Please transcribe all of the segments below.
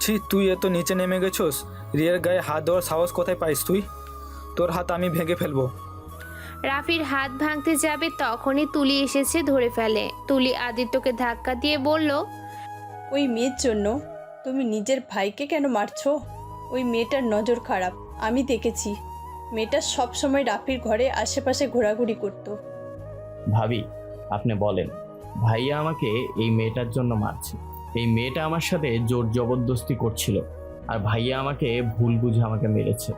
ছি, তুই এত নিচে নেমে গেছোস? রিয়ার গায়ে হাত দেওয়ার সাহস কোথায় পাইস তুই? তোর হাত আমি ভেঙে ফেলবো। রাফির হাত ভাঙতে যাবে তখনই তুলি এসেছে ধরে ফেলে। তুলি আদিত্যকে ধাক্কা দিয়ে বলল, ওই মেয়ের জন্য তুমি নিজের ভাইকে কেন মারছো? ওই মেয়েটার নজর খারাপ, আমি দেখেছি। মেয়েটা সবসময় রাফির ঘরে আশেপাশে ঘোরাঘুরি করতো। ভাবি, আপনি বলেন, ভাইয়া আমাকে এই মেয়েটার জন্য মারছে। এই মেয়েটা আমার সাথে জোর জবরদস্তি করছিল, আর ভাইয়া আমাকে ভুল বুঝে আমাকে মেরেছে।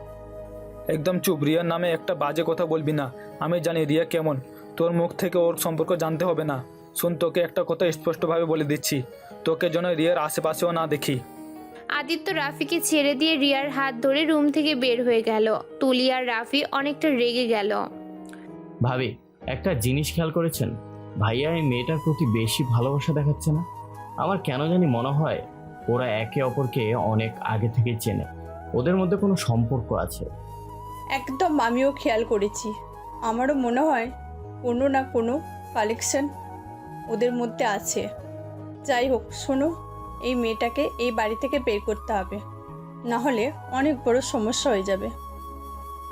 একদম চুপ, রিয়ার নামে একটা বাজে কথা বলবি না। আমি জানি রিয়া কেমন, তোর মুখ থেকে ওর সম্পর্ক জানতে হবে না। শুন, তোকে একটা কথা স্পষ্টভাবে বলে দিচ্ছি, তোকে যেন রিয়ার আশেপাশেও না দেখি। আদিত্য রাফিকে ছেড়ে দিয়ে রিয়ার হাত ধরে রুম থেকে বের হয়ে গেল। তুলি আর রাফি অনেকটা রেগে গেল। ভাবি, একটা জিনিস খেয়াল করেছেন? ভাইয়া এই মেয়েটার প্রতি বেশি ভালোবাসা দেখাচ্ছে না? আমার কেন জানি মনে হয় ওরা একে অপরকে অনেক আগে থেকে চেনে, ওদের মধ্যে কোনো সম্পর্ক আছে। একদম আমিও খেয়াল করেছি। আমারও মনে হয় কোনো না কোনো কালেকশন ওদের মধ্যে আছে। যাই হোক, শোনো, এই মেয়েটাকে এই বাড়ি থেকে বের করতে হবে, না হলে অনেক বড় সমস্যা হয়ে যাবে।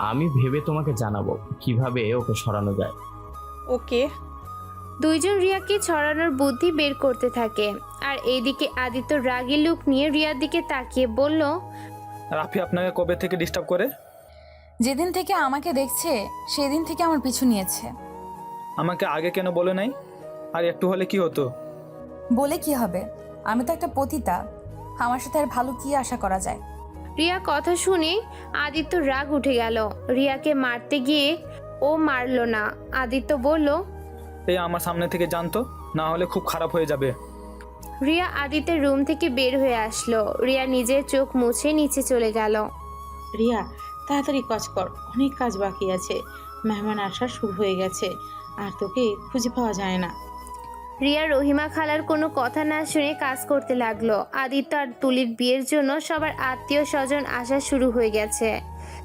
আমি ভেবে তোমাকে জানাবো কিভাবে ওকে সরানো যায়। ওকে। দুইজন রিয়াকে ছড়ানোর বুদ্ধি বের করতে থাকে। আর এইদিকে আদিত্য রাগী লুক নিয়ে রিয়ার দিকে তাকিয়ে বলল, রাফি আপনাকে কবে থেকে ডিস্টার্ব করে? যেদিন থেকে আমাকে দেখছে সেদিন থেকে আমার পিছু নিয়েছে। আমাকে আগে কেন বলে নাই? আর একটু হলে কি হতো? বলে কি হবে, আমি তো একটা পতিতা, আমার সাথে আর ভালো কি আশা করা যায়? রিয়া কথা শুনে আদিত্য রাগ উঠে গেল। রিয়াকে মারতে গিয়ে ও মারল না। আদিত্য বলল, এই আমার সামনে থেকে জানতো, না হলে খুব খারাপ হয়ে যাবে। রিয়া আদিত্যের রুম থেকে বের হয়ে আসলো। রিয়া নিজের চোখ মুছে নিচে চলে গেল। রিয়া, তাড়াতাড়ি কাজ কর, অনেক কাজ বাকি আছে। মেহমান আসা শুরু হয়ে গেছে, আর তোকে খুঁজে পাওয়া যায় না। রিয়া রহিমা খালার কোনো কথা না শুনে কাজ করতে লাগলো। আদিত্য আর তুলির বিয়ের জন্য সবার আত্মীয় স্বজন আসা শুরু হয়ে গেছে।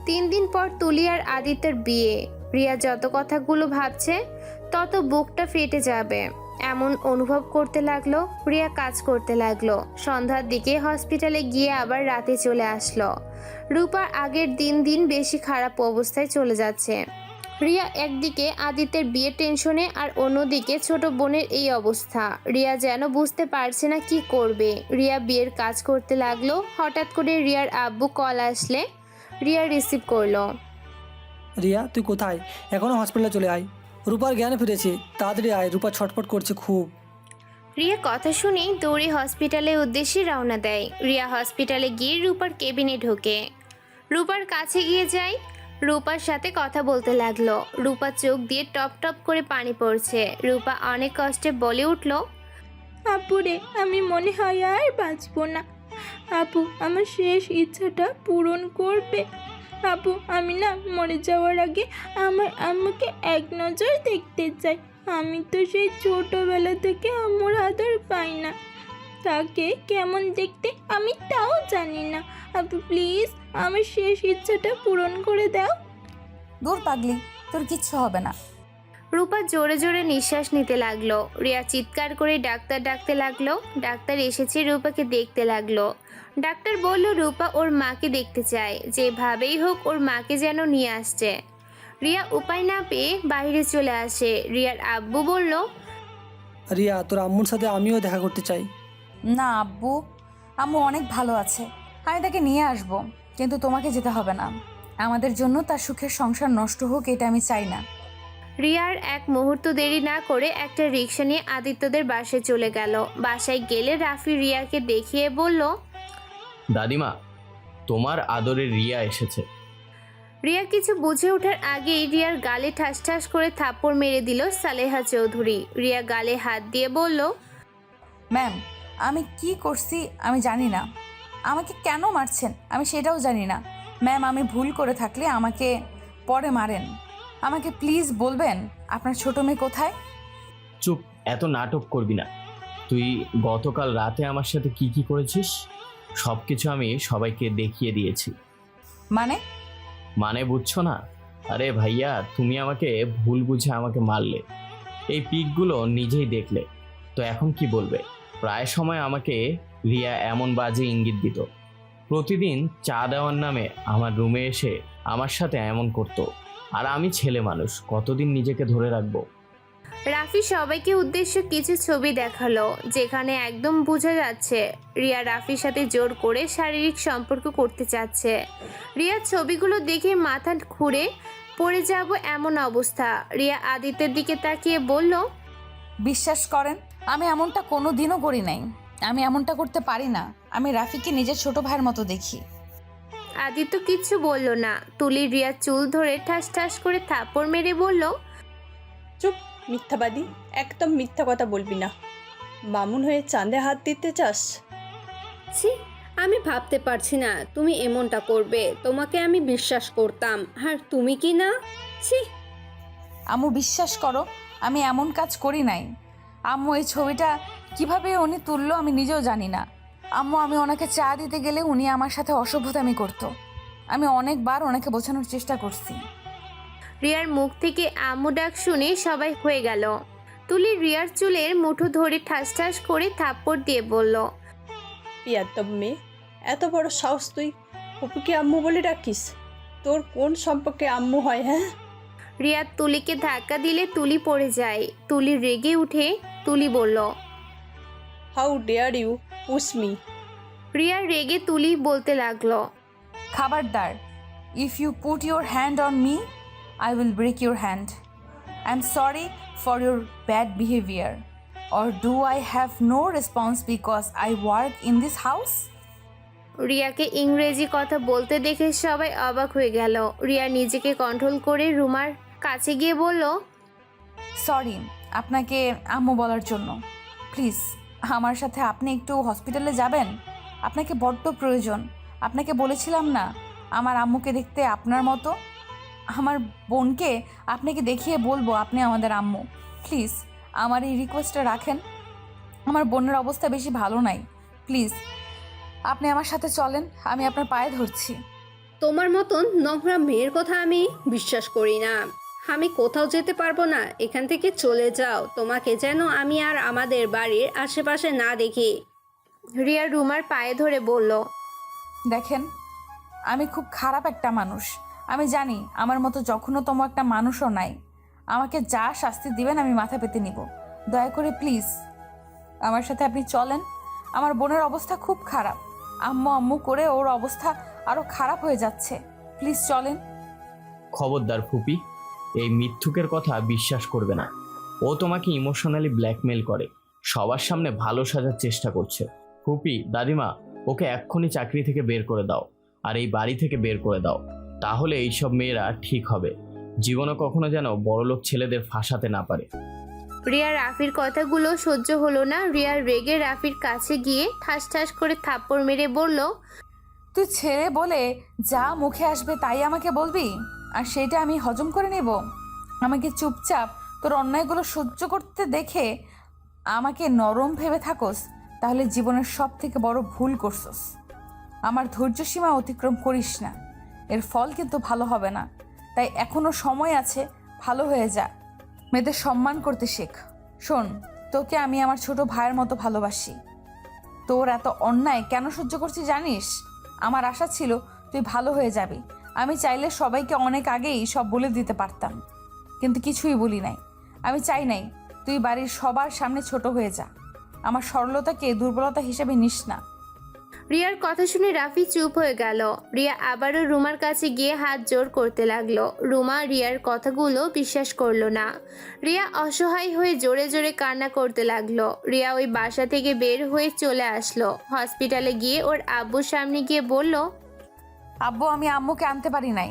3 দিন পর তুলি আর আদিত্যের বিয়ে। রিয়া যত কথাগুলো ভাবছে তত বুকটা ফেটে যাবে এমন অনুভব করতে লাগলো। রিয়া কাজ করতে লাগলো। সন্ধ্যার দিকে হসপিটালে গিয়ে আবার রাতে চলে আসলো। রূপার আগের দিন বেশি খারাপ অবস্থায় চলে যাচ্ছে। রিয়া একদিকে আদিত্যের বিয়ে টেনশনে, আর অন্যদিকে ছোট বোনের এই অবস্থা। রিয়া যেন বুঝতে পারছে না কি করবে। রিয়া বিয়ের কাজ করতে লাগলো। হঠাৎ করে রিয়ার আব্বু কল আসলে রিয়া রিসিভ করলো। রিয়া, তুই কোথায়? এখনও হসপিটালে চলে আয়। রূপার জ্ঞান ফিরেছে, তাড়াতাড়ি আয়, রূপা ছটফট করছে খুব। রিয়া কথা শুনেই দৌড়ে হসপিটালের উদ্দেশ্যে রওনা দেয়। রিয়া হসপিটালে গিয়ে রূপার কেবিনে ঢোকে। রূপার কাছে গিয়ে যায়, রূপার সাথে কথা বলতে লাগলো। রূপা চোখ দিয়ে টপ টপ করে পানি পড়ছে। রূপা অনেক কষ্টে বলে উঠল, আপু রে, আমি মনে হয় আর বাঁচবো না। আপু, আমার শেষ ইচ্ছাটা পূরণ করবে। আপু, আমি না মরে যাওয়ার আগে আমার আম্মুকে এক নজর দেখতে চাই। আমি তো সেই ছোটোবেলা থেকে আম্মুর আদর পাই না। তাকে কেমন দেখতে আমি তাও জানি না। আপু প্লিজ, আমার শেষ ইচ্ছাটা পূরণ করে দাও। দূর পাগলি, তোর কিচ্ছু হবে না। রূপা জোরে জোরে নিঃশ্বাস নিতে লাগলো। রিয়া চিৎকার করে ডাক্তার ডাকতে লাগলো। ডাক্তার এসেছে, রূপাকে দেখতে লাগলো। ডাক্তার বলল রূপা ওর মাকে দেখতে চায়, যেভাবেই হোক ওর মাকে যেন নিয়ে আসছে। রিয়া উপায় না পেয়ে বাইরে চলে আসে। রিয়ার আব্বু বলল, রিয়া, তোর আম্মুর সাথে আমিও দেখা করতে চাই। না আব্বু, আম্মু অনেক ভালো আছে, আমি তাকে নিয়ে আসব, কিন্তু তোমাকে যেতে হবে না। আমাদের জন্য তার সুখের সংসার নষ্ট হোক, এটা আমি চাই না। রিয়ার এক মুহূর্ত দেরি না করে একটা রিক্সা নিয়ে আদিত্যদের বাসায় চলে গেল। বাসায় গেলে রাফি রিয়াকে দেখিয়ে বলল, দাদিমা, তোমার আদরের রিয়া এসেছে। রিয়া কিছু বুঝে ওঠার আগেই রিয়ার গালে ঠাস ঠাস করে থাপ্পড় মেরে দিল সালেহা চৌধুরী। রিয়া গালে হাত দিয়ে বলল, ম্যাম, আমি কি করছি আমি জানি না, আমাকে কেন মারছেন আমি সেটাও জানি না। ম্যাম, আমি ভুল করে থাকলে আমাকে পরে মারেন। আমাকে প্লিজ বলবেন আপনার ছোট মেয়ে কোথায়? চুপ, এত নাটক করবি না। তুই গতকাল রাতে আমার সাথে কি কি করেছিস সব কিছু আমি সবাইকে দেখিয়ে দিয়েছি। মানে বুঝছো না? আরে ভাইয়া, তুমি আমাকে ভুল বুঝে আমাকে মারলে, এই পিকগুলো নিজেই দেখলে, তো এখন কি বলবে? প্রায় সময় আমাকে রিয়া এমন বাজে ইঙ্গিত দিত। প্রতিদিন চা দেওয়ার নামে আমার রুমে এসে আমার সাথে এমন করত। আর আমি ছেলে মানুষ, কতদিন নিজেকে ধরে রাখবো? রাফি সবাইকে উদ্দেশ্য কিছু ছবি দেখালো, যেখানে একদম বোঝা যাচ্ছে রিয়া রাফির সাথে জোর করে শারীরিক সম্পর্ক করতে চাচ্ছে। রিয়ার ছবিগুলো দেখে মাথা ঘুরে পড়ে যাব এমন অবস্থা। রিয়া আদিত্যের দিকে তাকিয়ে বলল, বিশ্বাস করেন, আমি এমনটা কোনো দিনও করি নাই। আমি এমনটা করতে পারি না। আমি রাফিকে নিজের ছোট ভাইয়ের মতো দেখি। আদিত্য কিচ্ছু বলল না। তুলি রিয়ার চুল ধরে ঠাস ঠাস করে থাপ্পড় মেরে বলল, চুপ, মিথ্যাবাদী, একদম মিথ্যা কথা বলবি না। বামুন হয়ে চাঁদে হাত দিতে চাস? ছি, আমি ভাবতে পারছি না তুমি এমনটা করবে। তোমাকে আমি বিশ্বাস করতাম, আর তুমি কি না? ছি। আম্মু বিশ্বাস করো, আমি এমন কাজ করি নাই। আম্মু এই ছবিটা কিভাবে উনি তুললো আমি নিজেও জানি না। আম্মু, আমি ওনাকে চা দিতে গেলে উনি আমার সাথে অসভ্যতামি করতো। আমি অনেকবার ওনাকে বোঝানোর চেষ্টা করছি। রিয়ার মুখ থেকে আম্মু ডাক শুনে সবাই হয়ে গেল। তুলি রিয়ার চুলের মুঠো ধরে ঠাস ঠাস করে থাপ্পড় দিয়ে বলল, পিয়াত্তব মেয়ে, এত বড় সাহস তুই ফুপুকে আম্মু বলে ডাকিস? তোর কোন সম্পর্কে আম্মু হয়? হ্যাঁ, রিয়া তুলিকে ধাক্কা দিলে তুলি পড়ে যায়। তুলি রেগে উঠে তুলি বলল, how dare you push me? Riya রেগে তুলি বলতে লাগলো, খাবারদার, if you put your hand on me I will break your hand. I am sorry for your bad behaviour. Or do I have no response because I work in this house? রিয়াকে ইংরেজি কথা বলতে দেখে সবাই অবাক হয়ে গেল। রিয়া নিজেকে কন্ট্রোল করে রুমার কাছে গিয়ে বলল, সরি আপনাকে আম্মু বলার জন্য। প্লিজ আমার সাথে আপনি একটু হসপিটালে যাবেন? আপনাকে বড্ড প্রয়োজন। আপনাকে বলেছিলাম না আমার আম্মুকে দেখতে আপনার মতো? আমার বোনকে আপনাকে দেখিয়ে বলবো আপনি আমাদের আম্মু। প্লিজ আমার এই রিকোয়েস্টটা রাখেন। আমার বোনের অবস্থা বেশি ভালো নাই। প্লিজ আপনি আমার সাথে চলেন, আমি আপনার পায়ে ধরছি। তোমার মতন নোংরা মেয়ের কথা আমি বিশ্বাস করি না। আমি কোথাও যেতে পারবো না, এখান থেকে চলে যাও। তোমাকে যেন আমি আর আমাদের বাড়ির আশেপাশে না দেখি। রিয়া রুমার পায়ে ধরে বলল, দেখেন, আমি খুব খারাপ একটা মানুষ। আমি জানি আমার মতো যখনতম একটা মানুষও নাই। আমাকে যা শাস্তি দিবেন আমি মাথা পেতে নিব। দয়া করে প্লিজ আমার সাথে আপনি চলেন। আমার বোনের অবস্থা খুব খারাপ। আম্মু আম্মু করে ওর অবস্থা আরও খারাপ হয়ে যাচ্ছে। প্লিজ চলেন। খবরদার ফুপি, এই মিথ্যুকের কথা বিশ্বাস করবে না। ও তোমাকে ইমোশনালি ব্ল্যাকমেল করে, সবার সামনে ভালো সাজার চেষ্টা করছে। ফুপি, দাদিমা, ওকে এক্ষুনি চাকরি থেকে বের করে দাও, আর এই বাড়ি থেকে বের করে দাও। তাহলে এইসব মেয়েরা ঠিক হবে, জীবনে কখনো যেন বড়লোক ছেলেদের ফাঁসাতে না পারে। রিয়া রাফির কথাগুলো সহ্য হলো না। রিয়া রেগে রাফির কাছে গিয়ে ঠাস ঠাস করে থাপ্পড় মেরে বলল, তুই ছেড়ে বলে যা মুখে আসবে তাই আমাকে বলবি, আর সেটা আমি হজম করে নেব? আমাকে চুপচাপ তোর অন্যায়গুলো সহ্য করতে দেখে আমাকে নরম ভেবে থাকোস, তাহলে জীবনের সব থেকে বড় ভুল করছস। আমার ধৈর্য সীমা অতিক্রম করিস না, এর ফল কিন্তু ভালো হবে না। তাই এখনো সময় আছে, ভালো হয়ে যা। মেয়েদের সম্মান করতে শেখ। শোন, তোকে আমি আমার ছোট ভাইয়ের মতো ভালোবাসি। তোর এত অন্যায় কেন সহ্য করছি জানিস? আমার আশা ছিল তুই ভালো হয়ে যাবি। আমি চাইলে সবাইকে অনেক আগেই সব বলে দিতে পারতাম, কিন্তু কিছুই বলি নাই। আমি চাই নাই তুই বাড়ির সবার সামনে ছোট হয়ে যা। আমার সরলতাকে দুর্বলতা হিসেবে নিস না। রিয়ার কথা শুনে রাফি চুপ হয়ে গেল। রিয়া আবারও রুমার কাছে গিয়ে হাত জোর করতে লাগলো। রুমা রিয়ার কথাগুলো বিশ্বাস করলো না। রিয়া অসহায় হয়ে জোরে জোরে কান্না করতে লাগলো। রিয়া ওই বাসা থেকে বের হয়ে চলে আসলো। হসপিটালে গিয়ে ওর আব্বুর সামনে গিয়ে বলল, আব্বু, আমি আম্মুকে আনতে পারি নাই।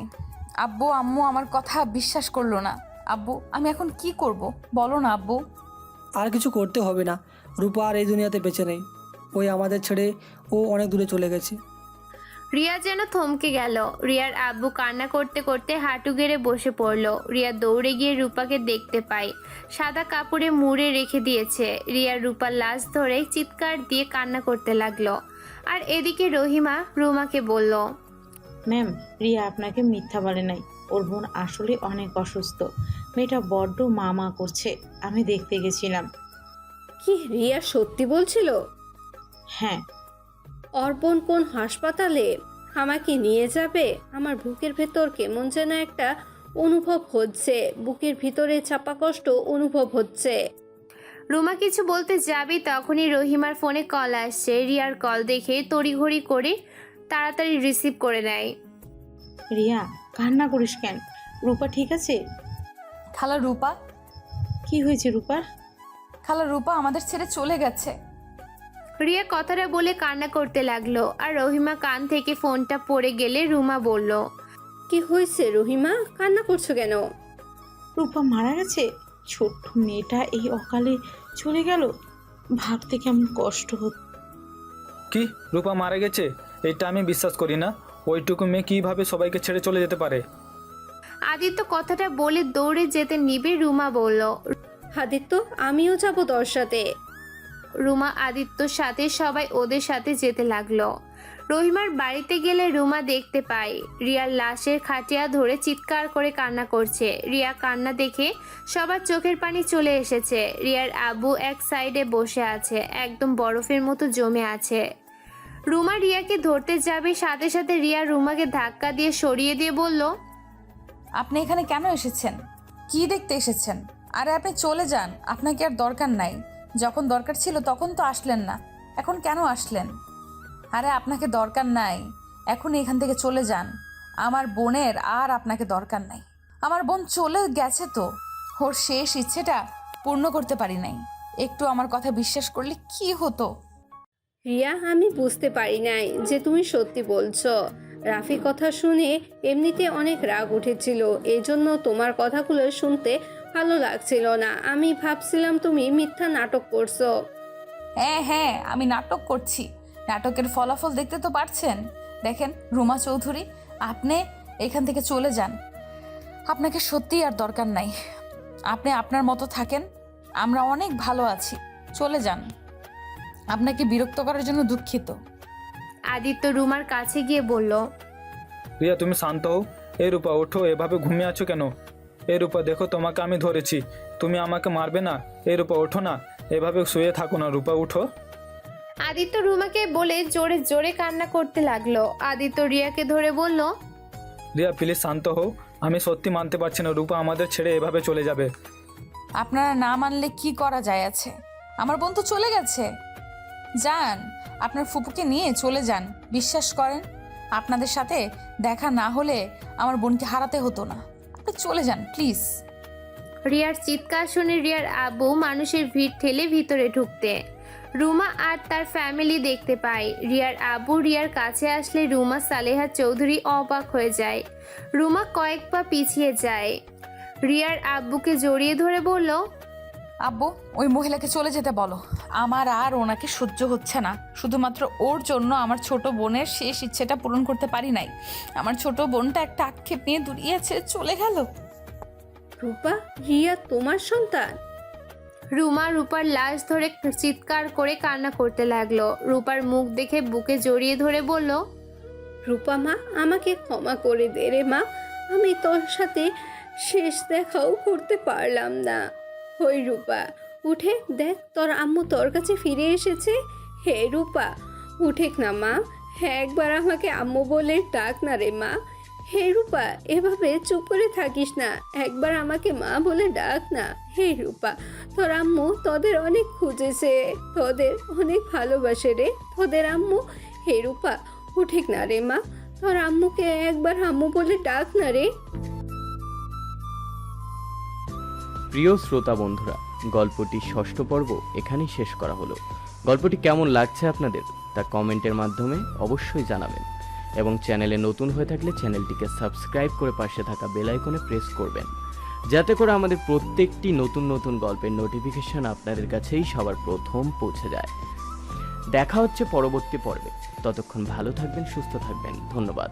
আব্বু, আম্মু আমার কথা বিশ্বাস করলো না। আব্বু, আমি এখন কি করব বলো না আব্বু। আর কিছু করতে হবে না, রূপা আর এই দুনিয়াতে বেঁচে নেই। ওই আমাদের ছেড়ে ও অনেক দূরে চলে গেছে। রিয়া যেন থমকে গেল। রিয়ার আব্বু কান্না করতে করতে হাঁটু গেড়ে বসে পড়ল। রিয়া দৌড়ে গিয়ে রূপাকে দেখতে পায় সাদা কাপড়ে মুড়ে রেখে দিয়েছে। রিয়া রূপার লাশ ধরে চিৎকার দিয়ে কান্না করতে লাগলো। আর এদিকে রহিমা রুমাকে বলল, ম্যাম, রিয়া আপনাকে মিথ্যা বলে নাই। ওর বোন আসলে অনেক অসুস্থ। মেয়েটা বড্ড মা করছে, আমি দেখতে গেছিলাম। কি রিয়া সত্যি বলছিল? হ্যাঁ, অর্পণ কোন হাসপাতালে? আমাকে নিয়ে যাবে? আমার বুকের ভেতর কেমন যেন একটা অনুভব হচ্ছে, বুকের ভিতরে চাপা কষ্ট অনুভব হচ্ছে। রুমা কিছু বলতে যাবে তখনই রহিমার ফোনে কল আসছে। রিয়ার কল দেখে তড়িঘড়ি করে তাড়াতাড়ি রিসিভ করে নেয়। রিয়া, কান্না করিস কেন? রূপা ঠিক আছে? খালা রূপা, কি হয়েছে রূপার? খালা রূপা আমাদের ছেড়ে চলে গেছে। রিয়া কথাটা বলে কান্না করতে লাগলো, আর রহিমা কান থেকে ফোনটা পড়ে গেলে রুমা বলল, কি হয়েছে রহিমা, কান্না করছো কেন? রূপা মারা গেছে? ছোট্ট মেয়েটা এই অকালে চলে গেল, ভাবতে কেমন কষ্ট হচ্ছে। কি, রূপা মারা গেছে? এটা আমি বিশ্বাস করি না। ওইটুকু মেয়ে কীভাবে সবাইকে ছেড়ে চলে যেতে পারে? আদিত্য কথাটা বলে দৌড়ে যেতে নিবে রুমা বলল। আদিত্য, আমিও যাবো তোর সাথে। রুমা আদিত্যর সাথে সবাই ওদের সাথে যেতে লাগলো। রহিমার বাড়িতে গেলে রুমা দেখতে পায় রিয়ার লাশের খাটিয়া ধরে চিৎকার করে কান্না করছে। রিয়া কান্না দেখে সবার চোখের পানি চলে এসেছে। রিয়ার আব্বু এক সাইডে বসে আছে, একদম বরফের মতো জমে আছে। রুমা রিয়াকে ধরতে যাবে, সাথে সাথে রিয়া রুমাকে ধাক্কা দিয়ে সরিয়ে দিয়ে বলল, আপনি এখানে কেন এসেছেন? কি দেখতে এসেছেন? আরে আপনি চলে যান, আপনাকে আর দরকার নাই। যখন দরকার ছিল তখন তো আসলেন না, এখন কেন আসলেন? আরে আপনাকে দরকার নাই, এখন এখান থেকে চলে যান। আমার বোনের আর আপনাকে দরকার নাই। আমার বোন চলে গেছে তো, ওর শেষ ইচ্ছেটা পূর্ণ করতে পারি নাই। একটু আমার কথা বিশ্বাস করলে কি হতো? রিয়া, আমি বুঝতে পারি নাই যে তুমি সত্যি বলছো। রাফি কথা শুনে এমনিতে অনেক রাগ উঠেছিল, এজন্য তোমার কথাগুলো শুনতে ভালো লাগছিল না। আমি ভাবছিলাম তুমি মিথ্যা নাটক করছো। হ্যাঁ হ্যাঁ, আমি নাটক করছি। নাটকের ফলাফল দেখতে তো পারছেন। দেখেন রুমা চৌধুরী, আপনি এখান থেকে চলে যান। আপনাকে সত্যিই আর দরকার নাই। আপনি আপনার মতো থাকেন, আমরা অনেক ভালো আছি। চলে যান। আপনাকে বিরক্ত করার জন্য দুঃখিত। আদিত্য রুমার কাছে গিয়ে বলল, রিয়া, তুমি শান্ত হও। এ রূপা, ওঠো, এভাবে ঘুমিয়ে আছো কেন? এ রূপা, দেখো তোমাকে আমি ধরেছি, তুমি আমাকে মারবে না। এ রূপা, ওঠো না, এভাবে শুয়ে থাকো না। রূপা, উঠো। আদিত্য রুমাকে বলে জোরে জোরে কান্না করতে লাগলো। আদিত্য রিয়াকে ধরে বলল, রিয়া প্লিজ শান্ত হও, আমি সত্যি মানতে পারছি না রূপা আমাদের ছেড়ে এভাবে চলে যাবে। আপনারা না মানলে কি করা যায় আছে? আমার বোন তো চলে গেছে। যান, আপনার ফুপুকে নিয়ে চলে যান। বিশ্বাস করেন, আপনাদের সাথে দেখা না হলে আমার বোনকে হারাতে হতো না। আপনি চলে যান প্লিজ। রিয়ার চিৎকার শুনে রিয়ার আব্বু মানুষের ভিড় ঠেলে ভিতরে ঢুকতে রুমা আর তার ফ্যামিলি দেখতে পায়। রিয়ার আব্বু রিয়ার কাছে আসলে রুমা সালেহা চৌধুরী অবাক হয়ে যায়। রুমা কয়েক পা পিছিয়ে যায়, রিয়ার আব্বুকে জড়িয়ে ধরে বলল, আব্বু, ওই মহিলাকে চলে যেতে বলো। আমার আর ওনাকে সহ্য হচ্ছে না। শুধুমাত্র ওর জন্য আমার ছোট বোনের শেষ ইচ্ছেটা পূরণ করতে পারি নাই। আমার ছোট বোনটা একটা আক্ষেপ নিয়ে দুনিয়াছে চলে গেল। রূপা, রিয়া তোমার সন্তান? রুমা রূপার লাশ ধরে চিৎকার করে কান্না করতে লাগলো। রূপার মুখ দেখে বুকে জড়িয়ে ধরে বলল, রূপা মা, আমাকে ক্ষমা করে দে রে মা। আমি তোর সাথে শেষ দেখাও করতে পারলাম না। ওই রূপা, উঠে দেখ, তোর আম্মু তোর কাছে ফিরে এসেছে। হে রূপা, উঠেক না মা। হ্যাঁ, একবার আমাকে আম্মু বলে ডাক না রে মা। হে রূপা, এভাবে চুপ করে থাকিস না, একবার আমাকে মা বলে ডাক না। হে রূপা, তোর আম্মু তোদের অনেক খুঁজেছে, তোদের অনেক ভালোবাসে রে তোদের আম্মু। হে রূপা, উঠেক না রে মা, তোর আম্মুকে একবার আম্মু বলে ডাক না রে। প্রিয় শ্রোতা বন্ধুরা, গল্পটি ষষ্ঠ পর্ব এখানেই শেষ করা হলো। গল্পটি কেমন লাগছে আপনাদের তা কমেন্টের মাধ্যমে অবশ্যই জানাবেন, এবং চ্যানেলে নতুন হয়ে থাকলে চ্যানেলটিকে সাবস্ক্রাইব করে পাশে থাকা বেল আইকনে প্রেস করবেন, যাতে করে আমাদের প্রত্যেকটি নতুন নতুন গল্পের নোটিফিকেশন আপনাদের কাছেই সবার প্রথম পৌঁছে যায়। দেখা হচ্ছে পরবর্তী পর্বে। ততক্ষণ ভালো থাকবেন, সুস্থ থাকবেন। ধন্যবাদ।